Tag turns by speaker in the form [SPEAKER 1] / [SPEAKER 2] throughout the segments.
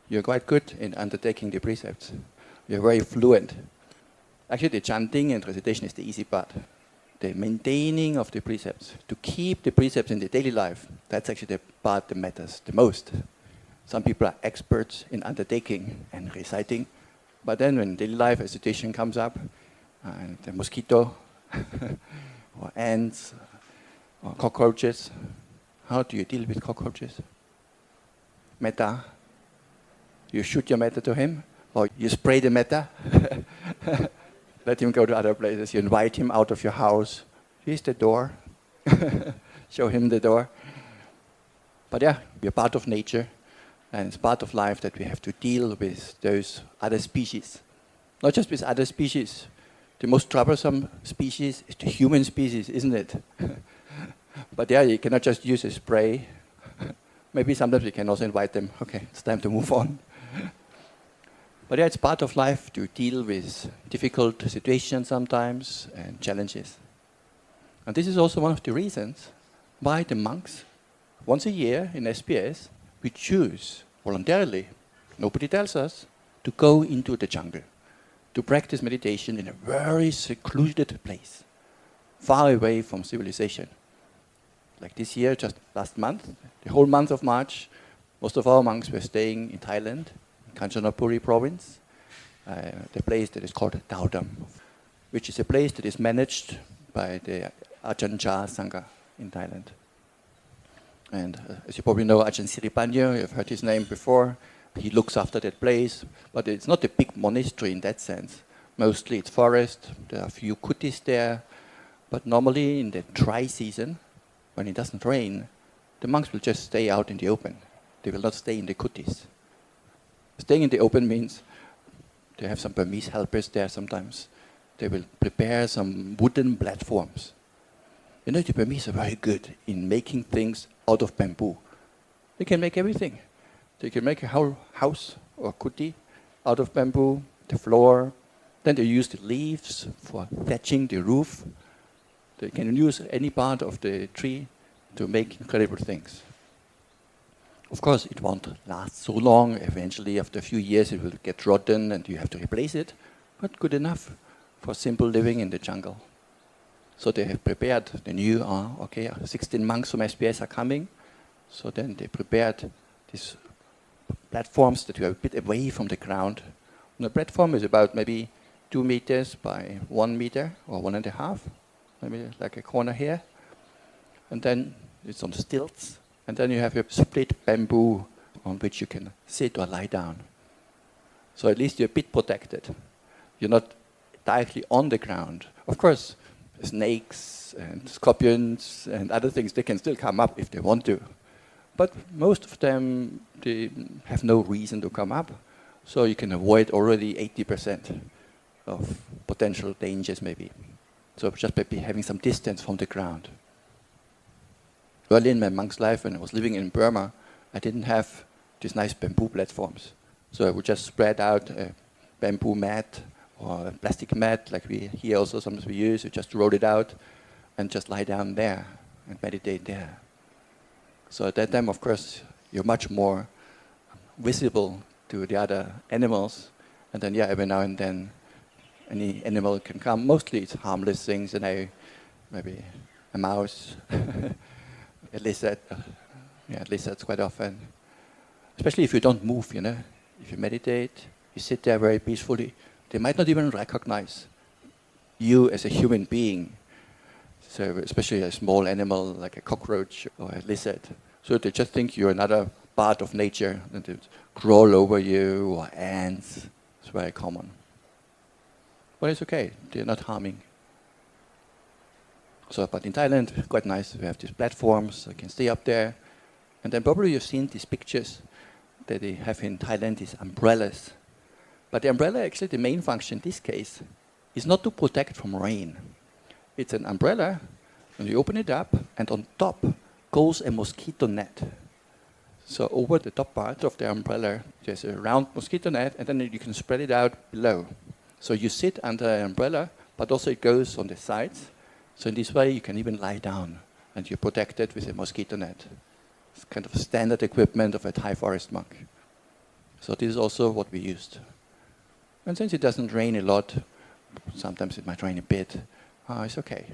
[SPEAKER 1] you're quite good in undertaking the precepts. You're very fluent. Actually, the chanting and recitation is the easy part. The maintaining of the precepts, to keep the precepts in the daily life, that's actually the part that matters the most. Some people are experts in undertaking and reciting, but then when daily life a situation comes up, the mosquito, or ants, or cockroaches, how do you deal with cockroaches? Metta. You shoot your metta to him, or you spray the metta. Let him go to other places. You invite him out of your house. Here's the door. Show him the door. But yeah, we're part of nature, and it's part of life that we have to deal with those other species. Not just with other species. The most troublesome species is the human species, isn't it? But yeah, you cannot just use a spray. Maybe sometimes we can also invite them. Okay, it's time to move on. But yeah, it's part of life to deal with difficult situations sometimes and challenges. And this is also one of the reasons why the monks, once a year in SPS, we choose voluntarily, nobody tells us, to go into the jungle, to practice meditation in a very secluded place, far away from civilization. Like this year, just last month, the whole month of March, most of our monks were staying in Thailand, Kanchanaburi province, the place that is called Taodam, which is a place that is managed by the Ajahn Chah Sangha in Thailand. And as you probably know, Ajahn Siripanyo, you've heard his name before, he looks after that place, but it's not a big monastery in that sense. Mostly it's forest, there are a few kutis there, but normally in the dry season, when it doesn't rain, the monks will just stay out in the open. They will not stay in the kutis. Staying in the open means they have some Burmese helpers there sometimes. They will prepare some wooden platforms. You know, the Burmese are very good in making things out of bamboo. They can make everything. They can make a whole house or kuti out of bamboo, the floor. Then they use the leaves for thatching the roof. They can use any part of the tree to make incredible things. Of course, it won't last so long. Eventually, after a few years, it will get rotten and you have to replace it. But good enough for simple living in the jungle. So they have prepared the new, 16 monks from SPS are coming. So then they prepared these platforms that are a bit away from the ground. And the platform is about maybe 2 meters by 1 meter or 1.5, maybe like a corner here. And then it's on stilts. And then you have a split bamboo on which you can sit or lie down. So at least you're a bit protected. You're not directly on the ground. Of course, snakes and scorpions and other things, they can still come up if they want to. But most of them, they have no reason to come up. So you can avoid already 80% of potential dangers maybe. So just by having some distance from the ground. Early in my monk's life, when I was living in Burma, I didn't have these nice bamboo platforms. So I would just spread out a bamboo mat or a plastic mat, like we here also sometimes we use. You just roll it out and just lie down there and meditate there. So at that time, of course, you're much more visible to the other animals. And then, every now and then, any animal can come. Mostly it's harmless things, and maybe a mouse, a lizard. Lizards quite often. Especially if you don't move, If you meditate, you sit there very peacefully, they might not even recognize you as a human being. So especially a small animal like a cockroach or a lizard. So they just think you're another part of nature, and they crawl over you, or ants. It's very common. But it's okay, they're not harming. So, but in Thailand, quite nice, we have these platforms, so you can stay up there. And then probably you've seen these pictures that they have in Thailand, these umbrellas. But the umbrella, actually the main function in this case, is not to protect from rain. It's an umbrella, and you open it up, and on top goes a mosquito net. So over the top part of the umbrella, there's a round mosquito net, and then you can spread it out below. So you sit under an umbrella, but also it goes on the sides. So in this way, you can even lie down, and you're protected with a mosquito net. It's kind of standard equipment of a Thai forest monk. So this is also what we used. And since it doesn't rain a lot, sometimes it might rain a bit, it's okay.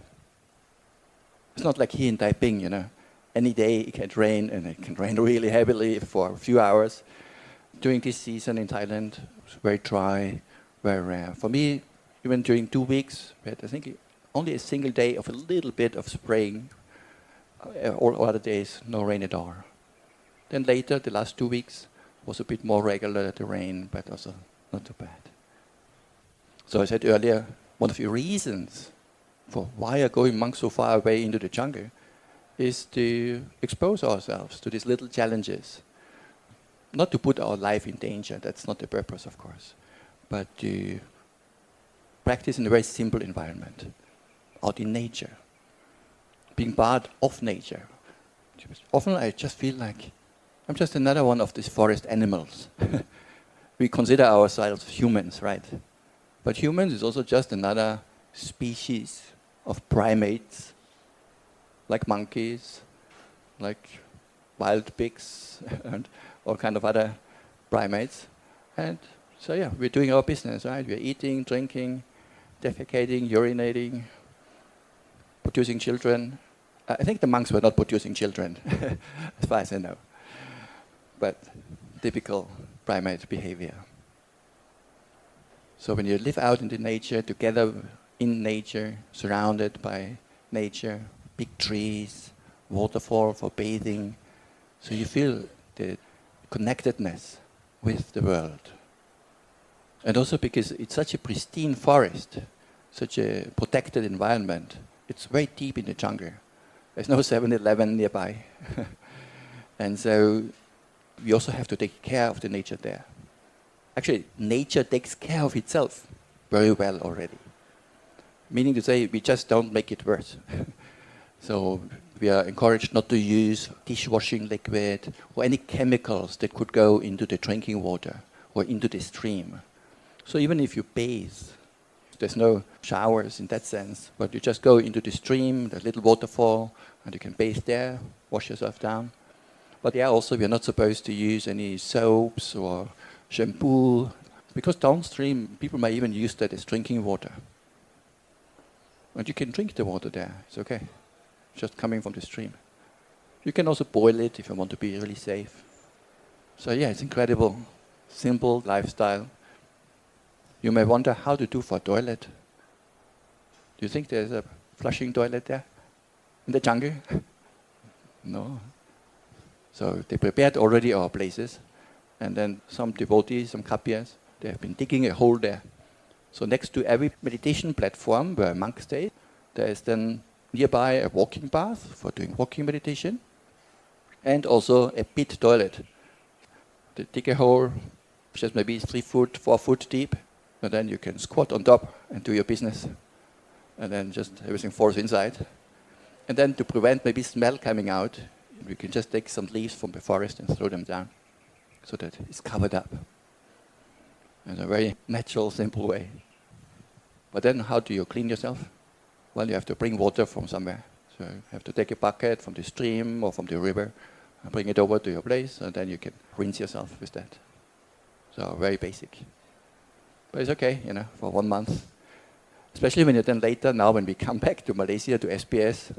[SPEAKER 1] It's not like here in Taiping, Any day it can rain, and it can rain really heavily for a few hours. During this season in Thailand, it's very dry, very rare. For me, even during 2 weeks, we had, I think, only a single day of a little bit of spraying. All other days, no rain at all. Then later, the last 2 weeks, was a bit more regular, the rain, but also not too bad. So I said earlier, one of the reasons for why are going monks so far away into the jungle is to expose ourselves to these little challenges. Not to put our life in danger, that's not the purpose, of course, but to practice in a very simple environment, out in nature, being part of nature. Often I just feel like I'm just another one of these forest animals. We consider ourselves humans, right? But humans is also just another species of primates, like monkeys, like wild pigs, and all kind of other primates. And so yeah, we're doing our business, right? We're eating, drinking, defecating, urinating, producing children. I think the monks were not producing children, as far as I know. But typical primate behavior. So when you live out in the nature, together in nature, surrounded by nature, big trees, waterfall for bathing, so you feel the connectedness with the world. And also because it's such a pristine forest, such a protected environment, it's very deep in the jungle. There's no 7-Eleven nearby. And so we also have to take care of the nature there. Actually, nature takes care of itself very well already. Meaning to say, we just don't make it worse. So we are encouraged not to use dishwashing liquid or any chemicals that could go into the drinking water or into the stream. So even if you bathe, there's no showers in that sense, but you just go into the stream, the little waterfall, and you can bathe there, wash yourself down. But yeah, also we are not supposed to use any soaps or shampoo, because downstream people might even use that as drinking water. And you can drink the water there, it's okay, just coming from the stream. You can also boil it if you want to be really safe. So yeah, it's incredible, simple lifestyle. You may wonder how to do for a toilet. Do you think there's a flushing toilet there in the jungle? No. So they prepared already our places, and then some devotees, some kapias, they have been digging a hole there. So next to every meditation platform where a monk stays, there is then nearby a walking path for doing walking meditation, and also a pit toilet. They dig a hole, just maybe 3 foot, 4 foot deep, and then you can squat on top and do your business. And then just everything falls inside. And then to prevent maybe smell coming out, we can just take some leaves from the forest and throw them down so that it's covered up. In a very natural, simple way. But then how do you clean yourself? Well, you have to bring water from somewhere. So you have to take a bucket from the stream or from the river and bring it over to your place, and then you can rinse yourself with that. So very basic. But it's okay, for 1 month. Especially when you then later, now when we come back to Malaysia, to SPS,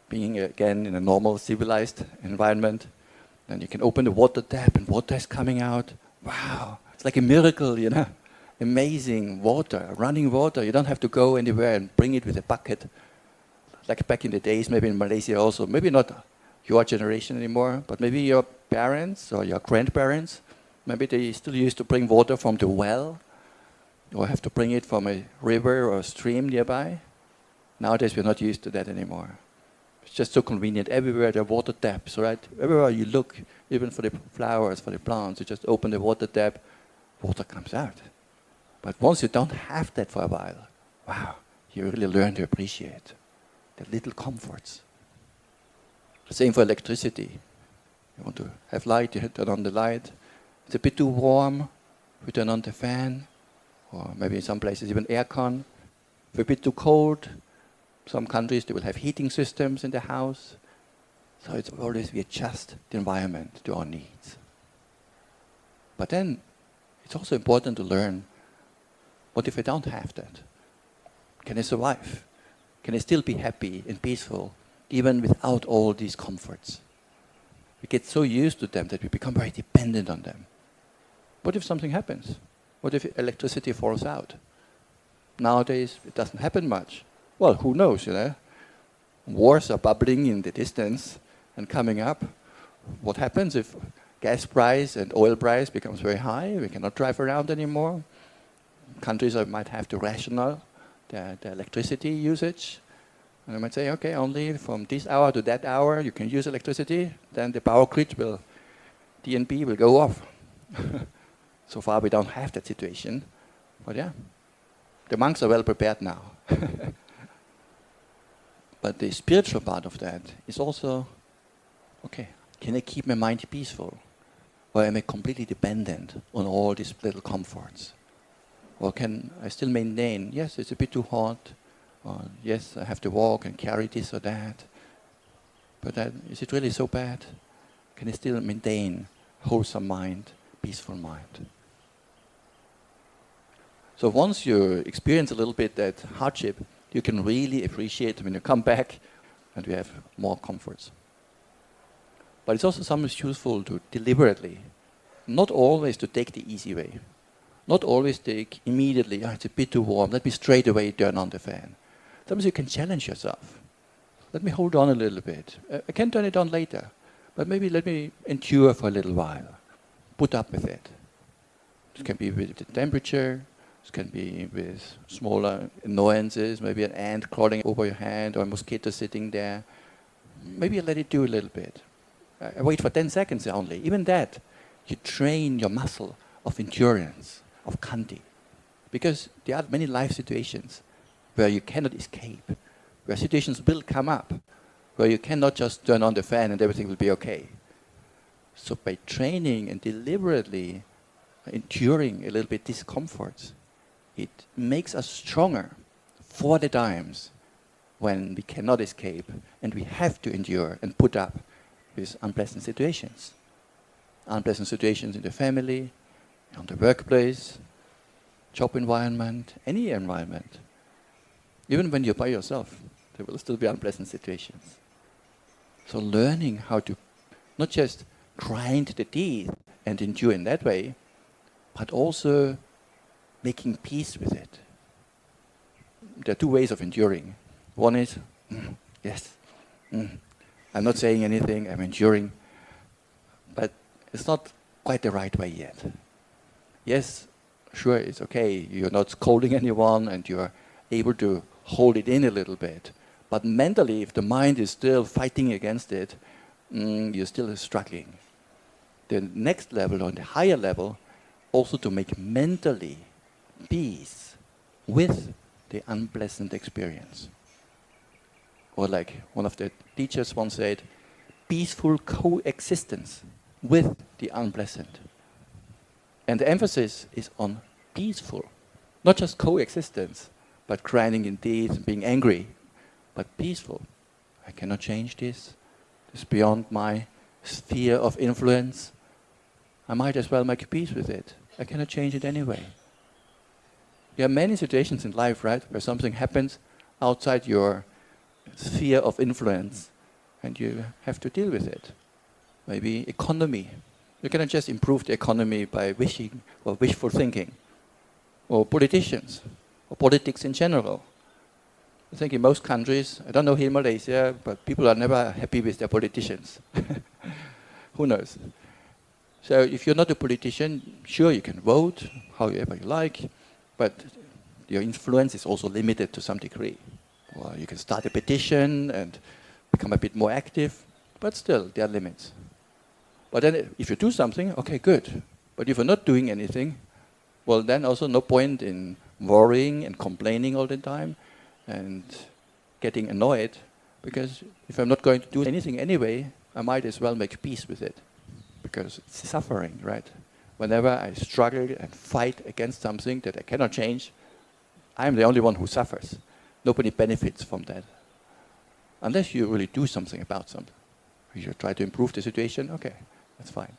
[SPEAKER 1] being again in a normal, civilized environment, then you can open the water tap and water is coming out. Wow, it's like a miracle, Amazing water, running water. You don't have to go anywhere and bring it with a bucket. Like back in the days, maybe in Malaysia also. Maybe not your generation anymore, but maybe your parents or your grandparents, maybe they still used to bring water from the well, or have to bring it from a river or a stream nearby. Nowadays, we're not used to that anymore. It's just so convenient. Everywhere there are water taps, right? Everywhere you look, even for the flowers, for the plants, you just open the water tap, water comes out. But once you don't have that for a while, wow, you really learn to appreciate the little comforts. Same for electricity. You want to have light, you turn on the light. It's a bit too warm, you turn on the fan. Or maybe in some places even aircon. If it's a bit too cold, some countries they will have heating systems in the house. So it's always we adjust the environment to our needs. But then it's also important to learn, what if I don't have that? Can I survive? Can I still be happy and peaceful even without all these comforts? We get so used to them that we become very dependent on them. What if something happens? What if electricity falls out? Nowadays, it doesn't happen much. Well, who knows, Wars are bubbling in the distance and coming up. What happens if gas price and oil price becomes very high? We cannot drive around anymore. Countries might have to rational their electricity usage. And I might say, okay, only from this hour to that hour you can use electricity, then the power grid DNP will go off. So far we don't have that situation. But yeah, the monks are well prepared now. But the spiritual part of that is also, okay, can I keep my mind peaceful? Or am I completely dependent on all these little comforts? Or can I still maintain, yes, it's a bit too hot, or yes, I have to walk and carry this or that, but is it really so bad? Can I still maintain wholesome mind, peaceful mind? So once you experience a little bit that hardship, you can really appreciate when you come back and you have more comforts. But it's also sometimes useful to deliberately, not always to take the easy way. Not always take immediately, it's a bit too warm, let me straight away turn on the fan. Sometimes you can challenge yourself. Let me hold on a little bit. I can turn it on later, but maybe let me endure for a little while. Put up with it. It can be with the temperature, it can be with smaller annoyances, maybe an ant crawling over your hand or a mosquito sitting there. Maybe you let it do a little bit. I wait for 10 seconds only. Even that, you train your muscle of endurance, of khanti. Because there are many life situations where you cannot escape, where situations will come up, where you cannot just turn on the fan and everything will be okay. So by training and deliberately enduring a little bit discomforts, it makes us stronger for the times when we cannot escape and we have to endure and put up with unpleasant situations. Unpleasant situations in the family, on the workplace, job environment, any environment. Even when you're by yourself, there will still be unpleasant situations. So learning how to not just grind the teeth and endure in that way, but also making peace with it. There are two ways of enduring. One is, yes, I'm not saying anything, I'm enduring, but it's not quite the right way yet. Yes, sure, it's okay, you're not scolding anyone and you're able to hold it in a little bit. But mentally, if the mind is still fighting against it, you're still struggling. The next level, or the higher level, also to make mentally peace with the unpleasant experience. Or like one of the teachers once said, peaceful coexistence with the unpleasant. And the emphasis is on peaceful, not just coexistence, but grinding in teeth, being angry, but peaceful. I cannot change this. It's beyond my sphere of influence. I might as well make peace with it. I cannot change it anyway. There are many situations in life, right, where something happens outside your sphere of influence and you have to deal with it. Maybe economy. You cannot just improve the economy by wishing or wishful thinking. Or politicians, or politics in general. I think in most countries, I don't know here in Malaysia, but people are never happy with their politicians. Who knows? So if you're not a politician, sure, you can vote however you like, but your influence is also limited to some degree. Well, you can start a petition and become a bit more active, but still, there are limits. But then if you do something, okay, good. But if you're not doing anything, well, then also no point in worrying and complaining all the time and getting annoyed, because if I'm not going to do anything anyway, I might as well make peace with it, because it's suffering, right? Whenever I struggle and fight against something that I cannot change, I'm the only one who suffers. Nobody benefits from that. Unless you really do something about something. You try to improve the situation, okay, that's fine.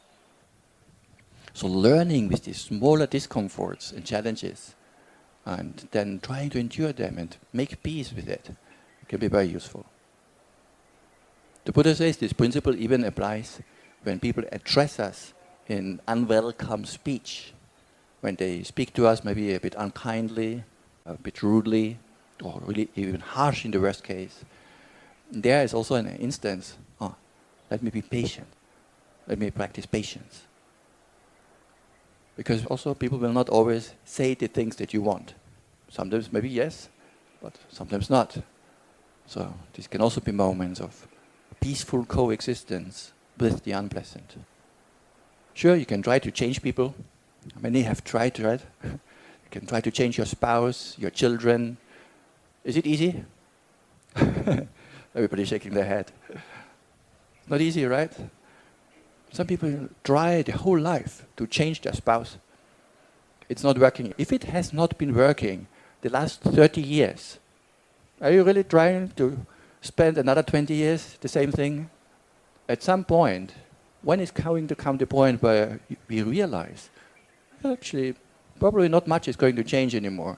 [SPEAKER 1] So learning with these smaller discomforts and challenges, and then trying to endure them and make peace with it, can be very useful. The Buddha says this principle even applies when people address us in unwelcome speech, when they speak to us maybe a bit unkindly, a bit rudely, or really even harsh in the worst case. There is also an instance, let me be patient. Let me practice patience. Because also people will not always say the things that you want. Sometimes maybe yes, but sometimes not. So these can also be moments of peaceful coexistence with the unpleasant. Sure, you can try to change people. Many have tried, right? You can try to change your spouse, your children. Is it easy? Everybody shaking their head. Not easy, right? Some people try their whole life to change their spouse. It's not working. If it has not been working the last 30 years, are you really trying to spend another 20 years the same thing? At some point, when is going to come the point where we realize, actually, probably not much is going to change anymore.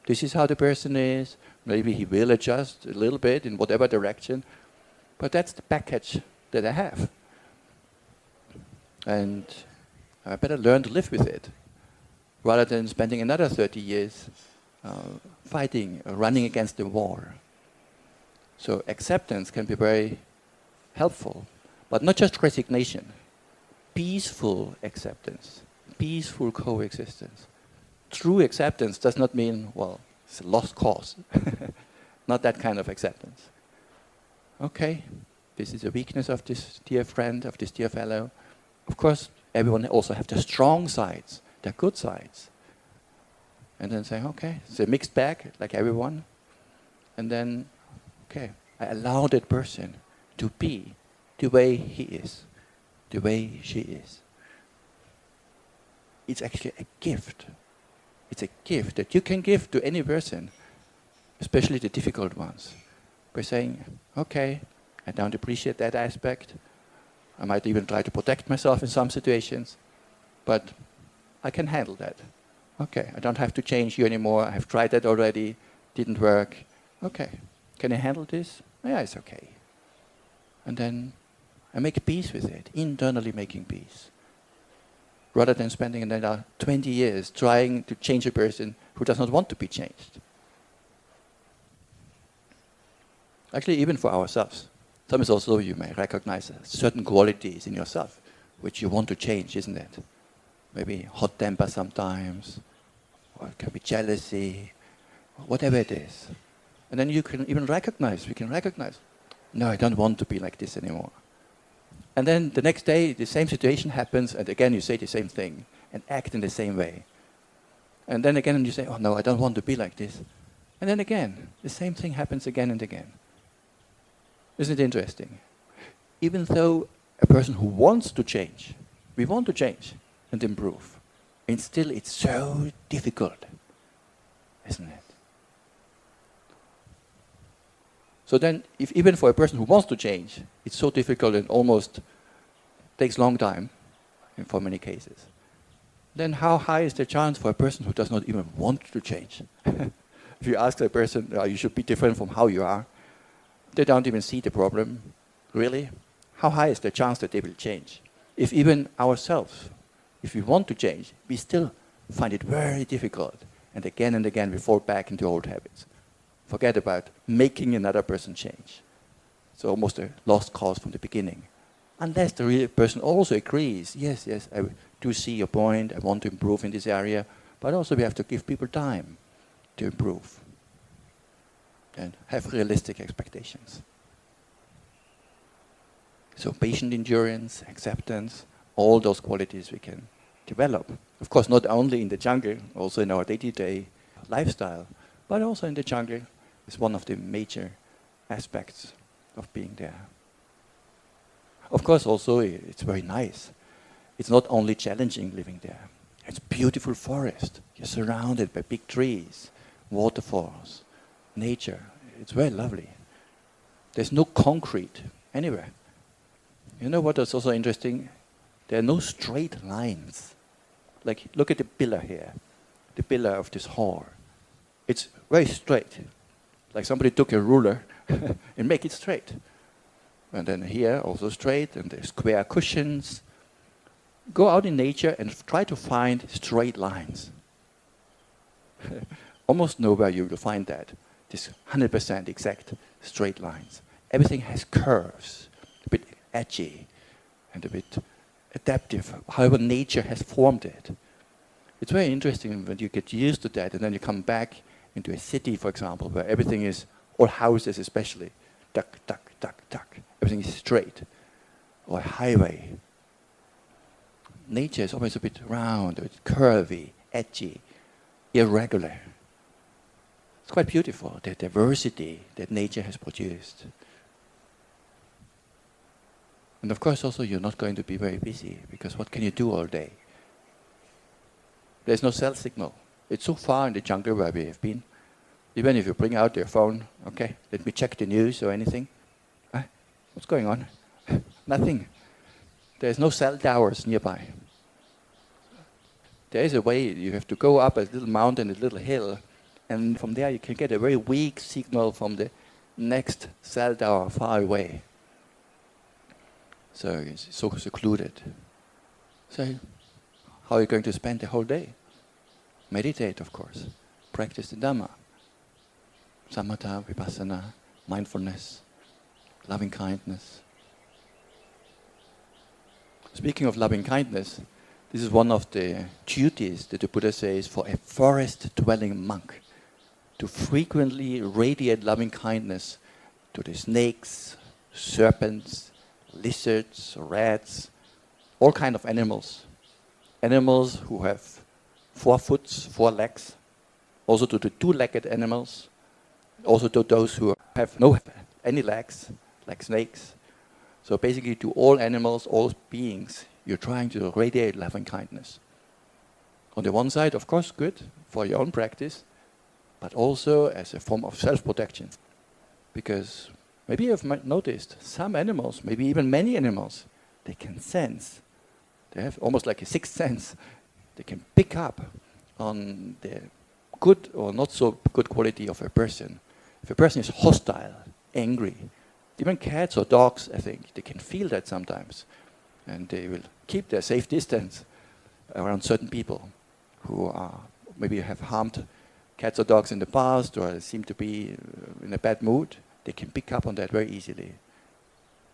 [SPEAKER 1] This is how the person is. Maybe he will adjust a little bit in whatever direction. But that's the package that I have. And I better learn to live with it, rather than spending another 30 years fighting, running against the wall. So acceptance can be very helpful, but not just resignation. Peaceful acceptance, peaceful coexistence. True acceptance does not mean, well, it's a lost cause. Not that kind of acceptance. Okay, this is a weakness of this dear friend, of this dear fellow. Of course, everyone also have their strong sides, their good sides. And then say, okay, it's a mixed bag, like everyone. And then, okay, I allow that person to be the way he is, the way she is. It's actually a gift. It's a gift that you can give to any person, especially the difficult ones, by saying, okay, I don't appreciate that aspect. I might even try to protect myself in some situations, but I can handle that. Okay, I don't have to change you anymore. I have tried that already, didn't work. Okay, can I handle this? Yeah, it's okay. And then I make peace with it, internally making peace. Rather than spending another 20 years trying to change a person who does not want to be changed. Actually, even for ourselves. Sometimes also you may recognize certain qualities in yourself which you want to change, isn't it? Maybe hot temper sometimes, or it can be jealousy, or whatever it is. And then you can even recognize, no, I don't want to be like this anymore. And then the next day, the same situation happens, and again you say the same thing, and act in the same way. And then again you say, oh no, I don't want to be like this. And then again, the same thing happens again and again. Isn't it interesting? Even though a person who wants to change, we want to change and improve, and still it's so difficult, isn't it? So then, if even for a person who wants to change, it's so difficult and almost takes a long time, for many cases, then how high is the chance for a person who does not even want to change? If you ask a person, you should be different from how you are, they don't even see the problem, really. How high is the chance that they will change? If even ourselves, if we want to change, we still find it very difficult. And again we fall back into old habits. Forget about making another person change. It's almost a lost cause from the beginning. Unless the real person also agrees, yes, I do see your point, I want to improve in this area, but also we have to give people time to improve and have realistic expectations. So patient endurance, acceptance, all those qualities we can develop. Of course, not only in the jungle, also in our day-to-day lifestyle, but also in the jungle is one of the major aspects of being there. Of course, also it's very nice. It's not only challenging living there. It's beautiful forest. You're surrounded by big trees, waterfalls, nature. It's very lovely. There's no concrete anywhere. You know what is also interesting? There are no straight lines Like, look at the pillar here, the pillar of this hall. It's very straight, like somebody took a ruler and make it straight. And then here, also straight, and there's square cushions. Go out in nature and try to find straight lines. Almost nowhere you will find that. This 100% exact straight lines. Everything has curves, a bit edgy and a bit adaptive, however nature has formed it. It's very interesting when you get used to that and then you come back into a city, for example, where everything is, all houses especially, duck, duck, duck, duck. Everything is straight. Or a highway. Nature is always a bit round, a bit curvy, edgy, irregular. It's quite beautiful, the diversity that nature has produced. And of course also you're not going to be very busy, because what can you do all day? There's no cell signal. It's so far in the jungle where we have been. Even if you bring out your phone, okay, let me check the news or anything. What's going on? Nothing. There's no cell towers nearby. There is a way, you have to go up a little mountain, a little hill, and from there you can get a very weak signal from the next cell tower far away. So it's so secluded. So how are you going to spend the whole day? Meditate, of course. Practice the Dhamma. Samatha, Vipassana, mindfulness, loving kindness. Speaking of loving kindness, this is one of the duties that the Buddha says for a forest-dwelling monk, to frequently radiate loving kindness to the snakes, serpents, lizards, rats, all kinds of animals. Animals who have 4 foot, 4 legs, also to the 2-legged animals, also to those who have no any legs, like snakes. So basically to all animals, all beings, you're trying to radiate loving kindness. On the one side, of course, good for your own practice, but also as a form of self-protection. Because maybe you've noticed some animals, maybe even many animals, they can sense. They have almost like a sixth sense. They can pick up on the good or not so good quality of a person. If a person is hostile, angry, even cats or dogs, I think, they can feel that sometimes. And they will keep their safe distance around certain people who are maybe have harmed cats or dogs in the past or seem to be in a bad mood. They can pick up on that very easily.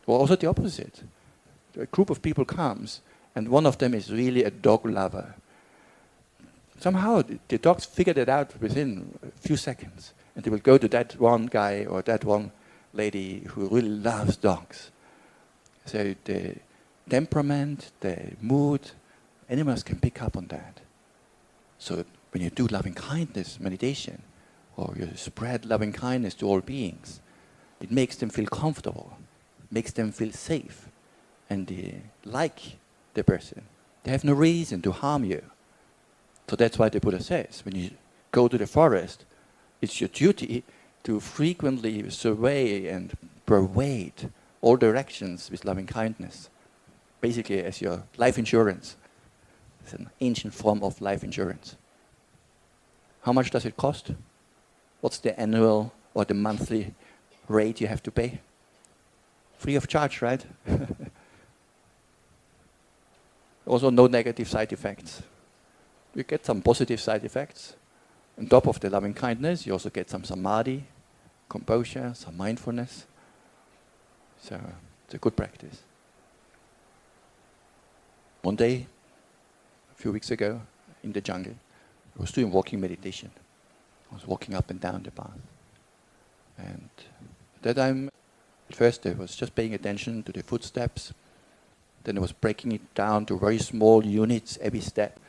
[SPEAKER 1] Or also the opposite. A group of people comes and one of them is really a dog lover. Somehow the dogs figured it out within a few seconds. And they will go to that one guy or that one lady who really loves dogs. So the temperament, the mood, animals can pick up on that. So when you do loving kindness meditation, or you spread loving kindness to all beings, it makes them feel comfortable, makes them feel safe, and they like the person. They have no reason to harm you. So that's why the Buddha says, when you go to the forest, it's your duty to frequently survey and pervade all directions with loving kindness. Basically as your life insurance. It's an ancient form of life insurance. How much does it cost? What's the annual or the monthly rate you have to pay? Free of charge, right? Also no negative side effects. You get some positive side effects. On top of the loving kindness, you also get some samadhi, composure, some mindfulness. So it's a good practice. One day, a few weeks ago, in the jungle, I was doing walking meditation. I was walking up and down the path. And at that time, at first I was just paying attention to the footsteps. Then I was breaking it down to very small units every step.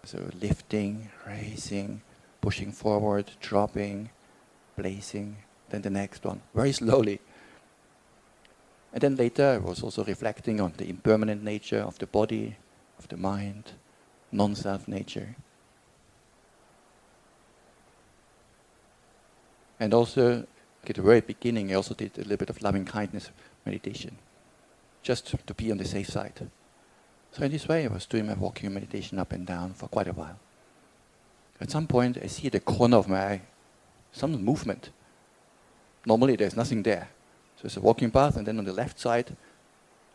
[SPEAKER 1] So lifting, raising, pushing forward, dropping, placing, then the next one, very slowly. And then later I was also reflecting on the impermanent nature of the body, of the mind, non-self nature. And also, at the very beginning, I also did a little bit of loving kindness meditation, just to be on the safe side. So in this way, I was doing my walking meditation up and down for quite a while. At some point, I see the corner of my eye, some movement. Normally, there's nothing there. So it's a walking path, and then on the left side,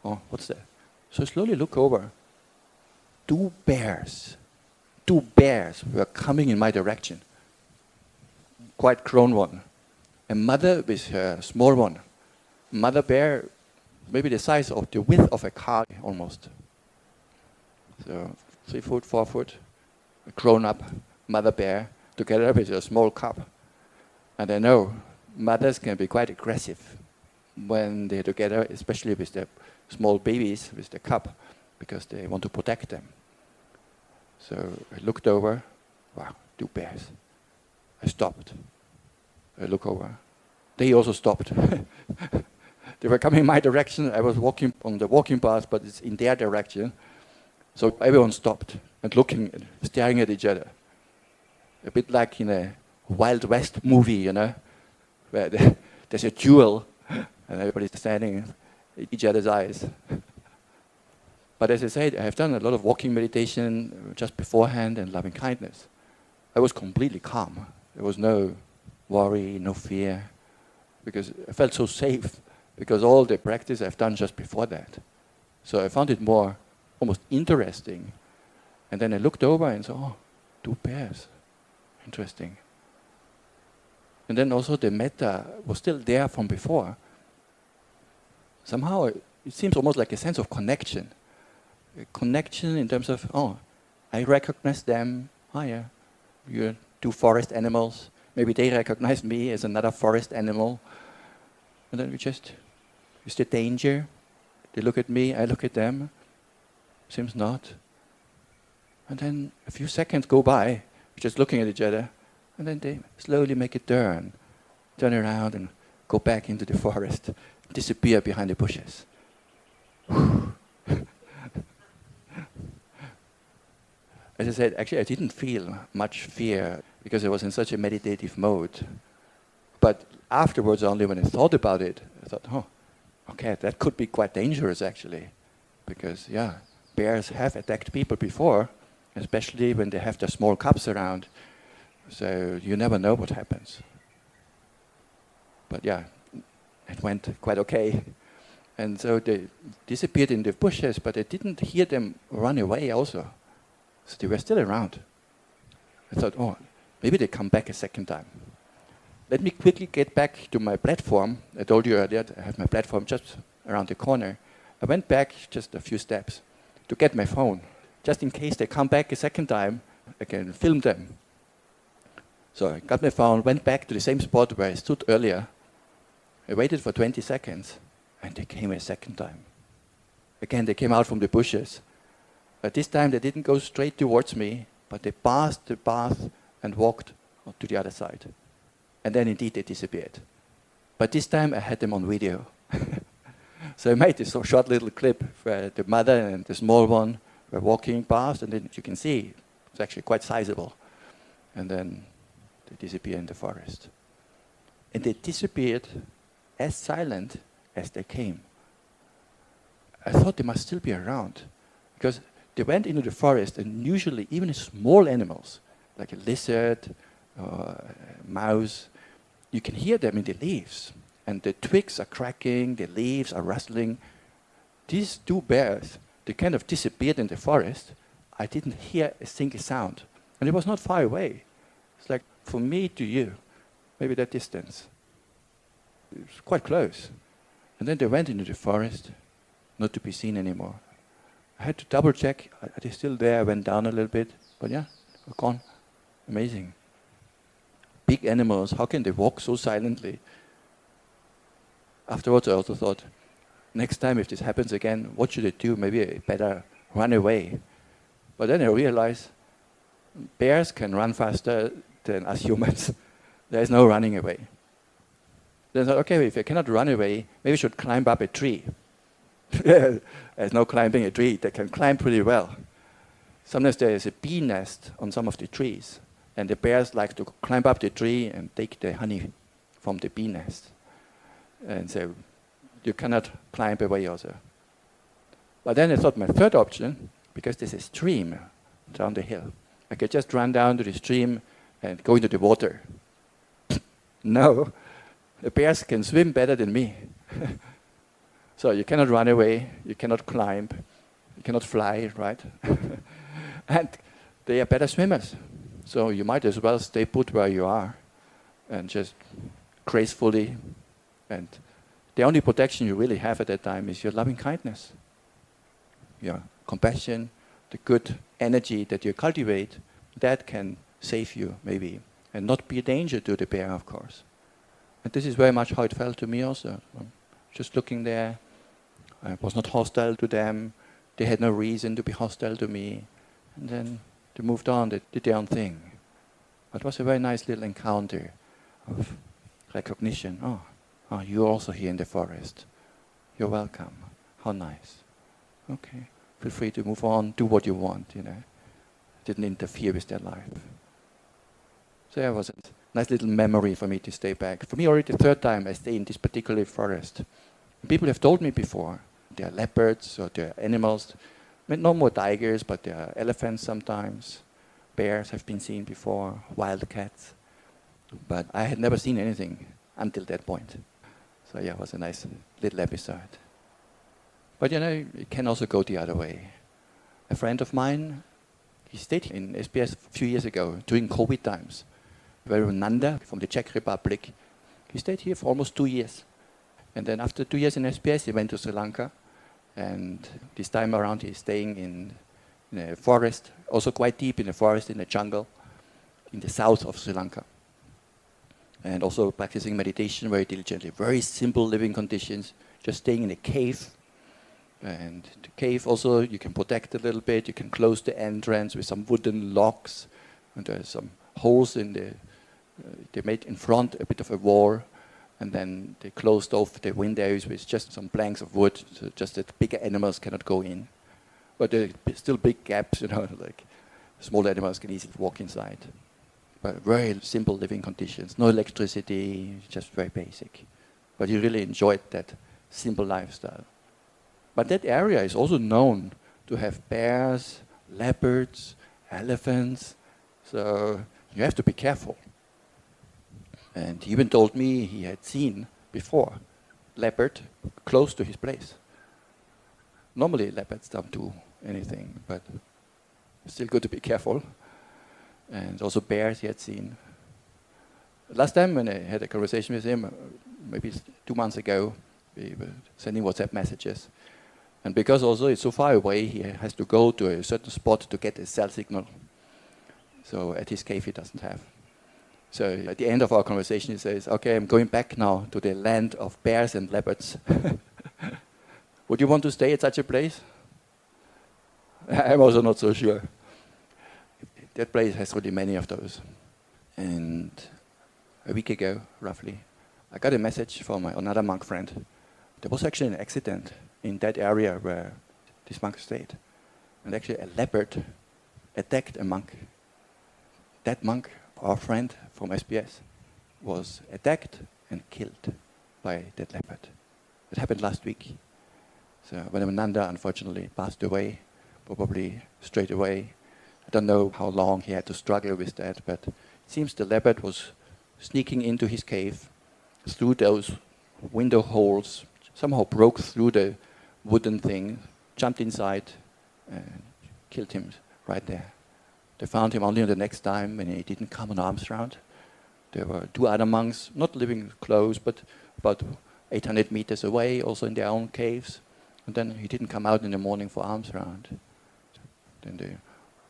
[SPEAKER 1] oh, what's that? So I slowly look over. Two bears were coming in my direction. Quite grown one. A mother with her small one. Mother bear, maybe the size of the width of a car almost. So 3 foot, 4 foot, a grown up mother bear together with a small cub. And I know mothers can be quite aggressive when they're together, especially with their small babies, with the cub, because they want to protect them. So I looked over, wow, 2 bears. I stopped. I look over. They also stopped. They were coming my direction. I was walking on the walking path, but it's in their direction. So everyone stopped and looking, staring at each other. A bit like in a Wild West movie, you know, where there's a duel and everybody's standing in each other's eyes. But as I said, I have done a lot of walking meditation just beforehand and loving kindness. I was completely calm. There was no worry, no fear, because I felt so safe, because all the practice I've done just before that. So I found it more almost interesting. And then I looked over and saw, oh, 2 bears. Interesting. And then also the metta was still there from before. Somehow it seems almost like a sense of connection. A connection in terms of, oh, I recognize them. Oh yeah, you're 2 forest animals. Maybe they recognize me as another forest animal. And then is the danger? They look at me, I look at them. Seems not. And then a few seconds go by, just looking at each other, and then they slowly make a turn around and go back into the forest, disappear behind the bushes. As I said, actually I didn't feel much fear because I was in such a meditative mode. But afterwards, only when I thought about it, I thought, oh, okay, that could be quite dangerous actually. Because, yeah, bears have attacked people before, especially when they have their small cubs around. So you never know what happens. But yeah, it went quite okay. And so they disappeared in the bushes, but I didn't hear them run away also. So they were still around. I thought, oh, maybe they come back a second time. Let me quickly get back to my platform. I told you earlier I have my platform just around the corner. I went back just a few steps to get my phone. Just in case they come back a second time, I can film them. So I got my phone, went back to the same spot where I stood earlier. I waited for 20 seconds, and they came a second time. Again, they came out from the bushes. But this time they didn't go straight towards me, but they passed the path and walked to the other side. And then indeed they disappeared. But this time I had them on video. So I made this short little clip where the mother and the small one were walking past, and then you can see it's actually quite sizable. And then they disappear in the forest. And they disappeared as silent as they came. I thought they must still be around, because they went into the forest, and usually even small animals, like a lizard or a mouse, you can hear them in the leaves. And the twigs are cracking, the leaves are rustling. These 2 bears, they kind of disappeared in the forest. I didn't hear a single sound. And it was not far away. It's like from me to you, maybe that distance. It was quite close. And then they went into the forest, not to be seen anymore. I had to double check, are they still there? I went down a little bit, but yeah, they're gone. Amazing. Big animals, how can they walk so silently? Afterwards, I also thought, next time if this happens again, what should I do? Maybe I better run away. But then I realized bears can run faster than us humans. There is no running away. Then I thought, okay, if I cannot run away, maybe I should climb up a tree. There's no climbing a tree. They can climb pretty well. Sometimes there is a bee nest on some of the trees, and the bears like to climb up the tree and take the honey from the bee nest. And so you cannot climb away also. But then I thought my third option, because there's a stream down the hill, I could just run down to the stream and go into the water. No, the bears can swim better than me. So you cannot run away, you cannot climb, you cannot fly, right? And they are better swimmers. So you might as well stay put where you are and just gracefully. And the only protection you really have at that time is your loving kindness, your compassion, the good energy that you cultivate. That can save you, maybe, and not be a danger to the bear, of course. And this is very much how it felt to me also. Just looking there, I was not hostile to them. They had no reason to be hostile to me. And then they moved on, they did their own thing. But it was a very nice little encounter of recognition. Oh, you're also here in the forest. You're welcome. How nice. Okay, feel free to move on, do what you want, Didn't interfere with their life. So it was a nice little memory for me to stay back. For me, already the third time I stay in this particular forest. People have told me before, there are leopards or there are animals. No more tigers, but there are elephants sometimes. Bears have been seen before, wildcats. But I had never seen anything until that point. So yeah, it was a nice little episode. But it can also go the other way. A friend of mine, he stayed in SPS a few years ago during COVID times. Nanda from the Czech Republic. He stayed here for almost 2 years. And then after 2 years in SPS, he went to Sri Lanka. And this time around, he's staying in a forest, also quite deep in the forest, in the jungle, in the south of Sri Lanka. And also practicing meditation very diligently. Very simple living conditions, just staying in a cave. And the cave also, you can protect a little bit. You can close the entrance with some wooden locks. And there's some holes in they made in front a bit of a wall. And then they closed off the windows with just some planks of wood, so just that bigger animals cannot go in. But there are still big gaps, like small animals can easily walk inside. But very simple living conditions, no electricity, just very basic. But you really enjoyed that simple lifestyle. But that area is also known to have bears, leopards, elephants, so you have to be careful. And he even told me he had seen before leopard close to his place. Normally leopards don't do anything, but it's still good to be careful. And also bears he had seen. Last time when I had a conversation with him, maybe 2 months ago, we were sending WhatsApp messages. And because also it's so far away, he has to go to a certain spot to get a cell signal. So at his cave he doesn't have. So at the end of our conversation he says, okay, I'm going back now to the land of bears and leopards. Would you want to stay at such a place? I'm also not so sure. That place has really many of those. And a week ago, roughly, I got a message from another monk friend. There was actually an accident in that area where this monk stayed. And actually a leopard attacked a monk. That monk, our friend from SBS, was attacked and killed by that leopard. It happened last week. So when Nanda unfortunately passed away, probably straight away. I don't know how long he had to struggle with that, but it seems the leopard was sneaking into his cave through those window holes, somehow broke through the wooden thing, jumped inside, and killed him right there. They found him only the next time when he didn't come on arms round. There were 2 other monks, not living close, but about 800 meters away, also in their own caves. And then he didn't come out in the morning for arms round. Then they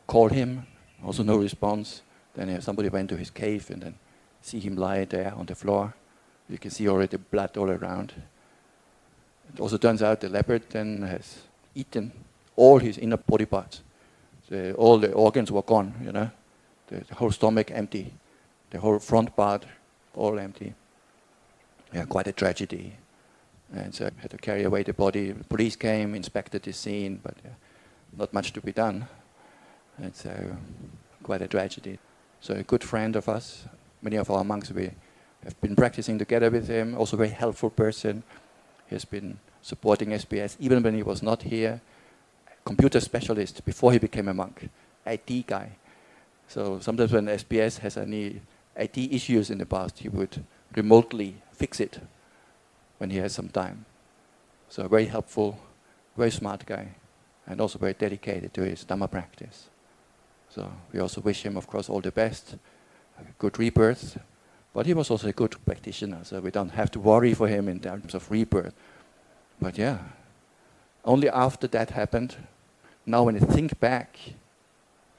[SPEAKER 1] called him, also no response. Then somebody went to his cave and then see him lie there on the floor. You can see already blood all around. It also turns out the leopard then has eaten all his inner body parts. All the organs were gone, The whole stomach empty, the whole front part all empty. Yeah, quite a tragedy. And so I had to carry away the body. The police came, inspected the scene, but not much to be done. And so quite a tragedy. So a good friend of us, many of our monks, we have been practicing together with him, also a very helpful person. He has been supporting SBS even when he was not here. computer specialist before he became a monk, IT guy. So sometimes when SBS has any IT issues in the past, he would remotely fix it when he has some time. So very helpful, very smart guy, and also very dedicated to his Dhamma practice. So we also wish him, of course, all the best, a good rebirth. But he was also a good practitioner, so we don't have to worry for him in terms of rebirth. But yeah, only after that happened, now when I think back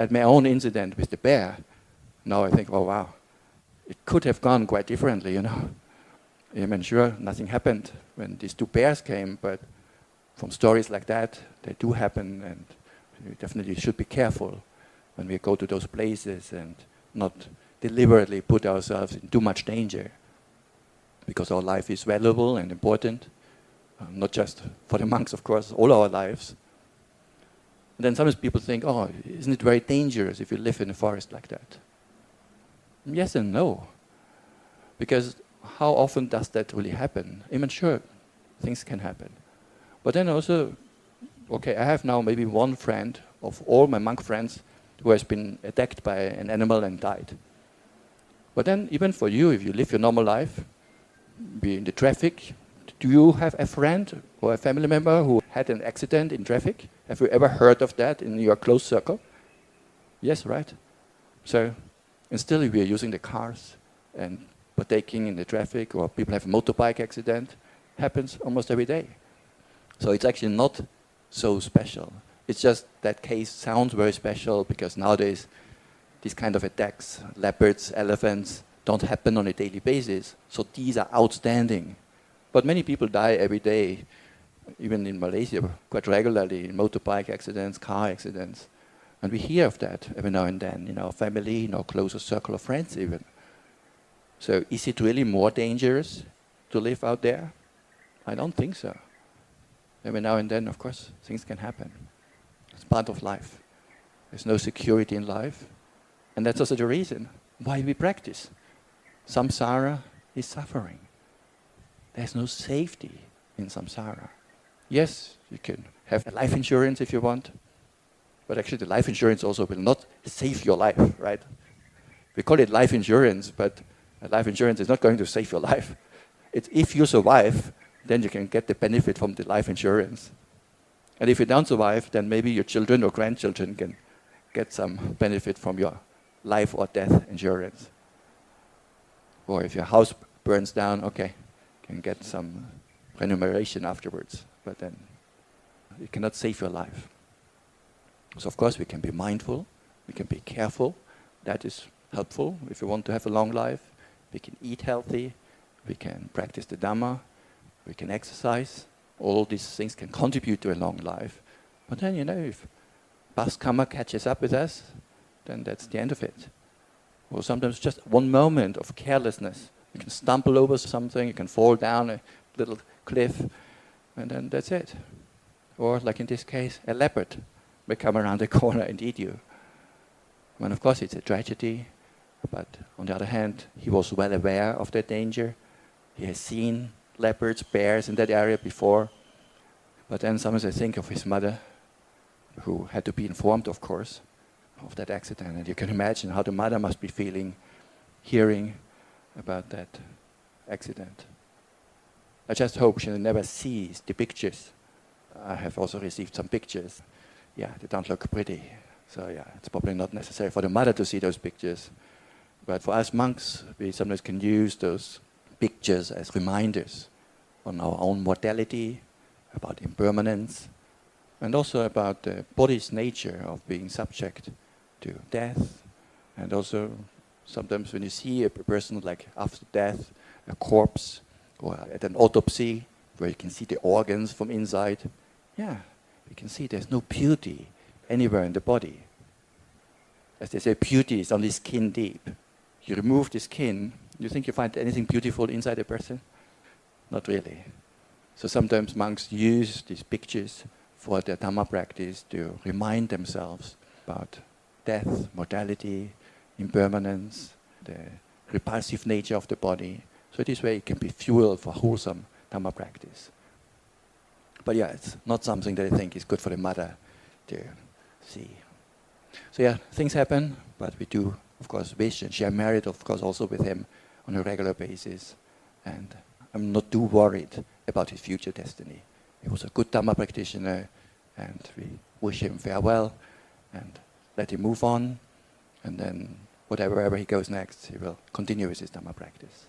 [SPEAKER 1] at my own incident with the bear, now I think, oh wow, it could have gone quite differently, you know. I mean, sure, nothing happened when these two bears came, but from stories like that, they do happen, and we definitely should be careful when we go to those places and not deliberately put ourselves in too much danger, because our life is valuable and important, not just for the monks, of course, all our lives. And then sometimes people think, oh, isn't it very dangerous if you live in a forest like that? Yes and no. Because how often does that really happen? I mean, sure, things can happen. But then also, okay, I have now maybe one friend of all my monk friends who has been attacked by an animal and died. But then even for you, if you live your normal life, be in the traffic, do you have a friend or a family member who had an accident in traffic? Have you ever heard of that in your close circle? Yes, right? So, and still we are using the cars and partaking in the traffic, or people have a motorbike accident. Happens almost every day. So it's actually not so special. It's just that case sounds very special because nowadays these kind of attacks, leopards, elephants, don't happen on a daily basis. So these are outstanding. But many people die every day, even in Malaysia, quite regularly, in motorbike accidents, car accidents. And we hear of that every now and then in our family, in our closer circle of friends even. So is it really more dangerous to live out there? I don't think so. Every now and then, of course, things can happen. It's part of life. There's no security in life. And that's also the reason why we practice. Samsara is suffering. There's no safety in samsara. Yes, you can have a life insurance if you want, but actually the life insurance also will not save your life, right? We call it life insurance, but life insurance is not going to save your life. It's if you survive, then you can get the benefit from the life insurance. And if you don't survive, then maybe your children or grandchildren can get some benefit from your life or death insurance. Or if your house burns down, okay, can get some remuneration afterwards, but then it cannot save your life. So of course we can be mindful, we can be careful, that is helpful if you want to have a long life. We can eat healthy, we can practice the Dhamma, we can exercise. All these things can contribute to a long life. But then, you know, if past karma catches up with us, then that's the end of it. Or sometimes just one moment of carelessness. You can stumble over something, you can fall down a little cliff, and then that's it. Or, like in this case, a leopard may come around the corner and eat you. And of course it's a tragedy, but on the other hand, he was well aware of that danger. He has seen leopards, bears in that area before. But then sometimes I think of his mother, who had to be informed, of course, of that accident. And you can imagine how the mother must be feeling, hearing about that accident. I just hope she never sees the pictures. I have also received some pictures. Yeah, they don't look pretty. So yeah, it's probably not necessary for the mother to see those pictures. But for us monks, we sometimes can use those pictures as reminders on our own mortality, about impermanence, and also about the body's nature of being subject to death. And also sometimes when you see a person like after death, a corpse, or at an autopsy, where you can see the organs from inside, yeah, you can see there's no beauty anywhere in the body. As they say, beauty is only skin deep. You remove the skin, you think you find anything beautiful inside a person? Not really. So sometimes monks use these pictures for their Dhamma practice to remind themselves about death, mortality, impermanence, the repulsive nature of the body. So this way it can be fuel for wholesome Dhamma practice. But yeah, it's not something that I think is good for the mother to see. So yeah, things happen, but we do, of course, wish and share merit, of course, also with him on a regular basis. And I'm not too worried about his future destiny. He was a good Dhamma practitioner, and we wish him farewell and let him move on. And then wherever he goes next, he will continue with his Dhamma practice.